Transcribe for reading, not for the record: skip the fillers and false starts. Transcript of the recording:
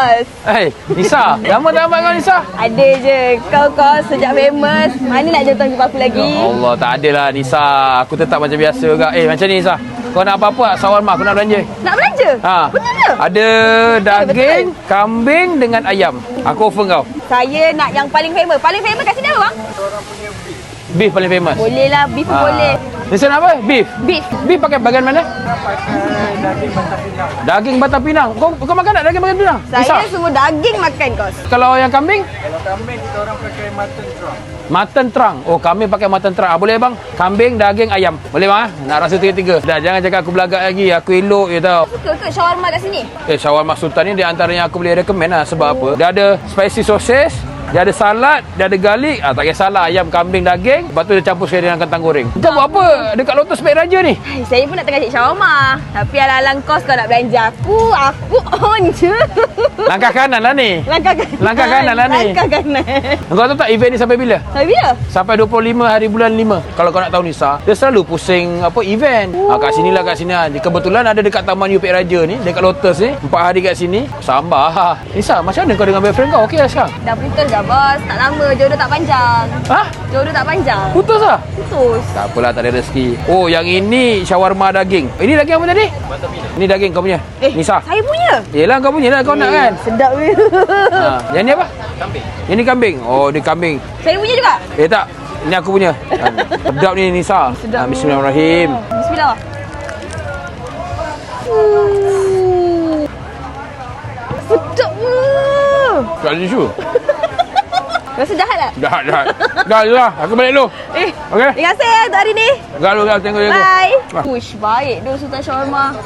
kos. Nisa, lama tak nampak kau Nisa? Ada je. Kau kos sejak famous. Mana nak jumpa jumpa aku lagi? Ya Allah, tak adalah Nisa. Aku tetap macam biasa juga. Macam ni Nisa. Kau nak apa-apa? Sawarma aku nak belanja. Nak belanja? Betul ke? Ada daging, kambing dengan ayam. Aku offer kau. Saya nak yang paling famous. Paling famous kat sini apa bang? Beef paling famous. Boleh lah, beef pun boleh. Nisa nak apa? Beef? Beef. Beef pakai bahagian mana? Daging batang pinang. Kau makan tak daging batang pinang? Saya semua daging makan kos. Kalau yang kambing? Kalau kambing kita orang pakai mutton trunk. Mutton trunk. Oh, kami pakai mutton trunk. Boleh bang? Kambing, daging, ayam. Boleh bang? Nak rasa tiga-tiga. Dah, jangan cakap aku belagak lagi. Aku elok je tau. Suka ke shawarma kat sini? Shawarma Sultan ni di antara yang aku boleh recommend lah. Sebab apa? Dia ada spicy sausage, dia ada salad, dia ada garlic. Tak kisahlah, ayam, kambing, daging. Lepas tu dia campur sekali dengan kentang goreng. Kau buat apa dekat Lotus Spek Raja ni? Saya pun nak tengah cari shawarma. Tapi alang-alang kos kau nak belanja aku on je. Langkah kanan lah ni. Langkah kanan lah ni. Langkah kanan. Kau tahu tak event ni sampai bila? Sampai bila? Sampai 25 hari bulan 5. Kalau kau nak tahu Nisa, dia selalu pusing event. Kat sini lah, kat sini lah. Kebetulan ada dekat Taman UPEC Raja ni, dekat Lotus ni. 4 hari kat sini. Sambah. Nisa, macam mana kau dengan boyfriend kau? Okey lah sekarang? Dah putus dah bos. Tak lama. Jodoh tak panjang. Jodoh tak panjang. Putus lah? Putus. Tak apalah, tak ada rezeki. Oh, yang ini shawarma daging. Ini daging apa tadi? Ini daging kau punya. Nisa. Saya punya. Yelah, kau punya lah. Kau nak kan? Sedap weh. Yang ni apa? Kambing. Yang ni kambing. Oh, dia kambing. Saya punya juga. Tak. Ini aku punya. Sedap ni Nisa. Sedap. Bismillahirrahmanirrahim. Bismillah. Sedap ke? Tak ada tisu. Rasa jahat tak? Jahat. Dah. Aku balik dulu. Okey? Terima kasih untuk hari ni. Galu, tengok. Bye. Push, baik tu Sultan Shawarma.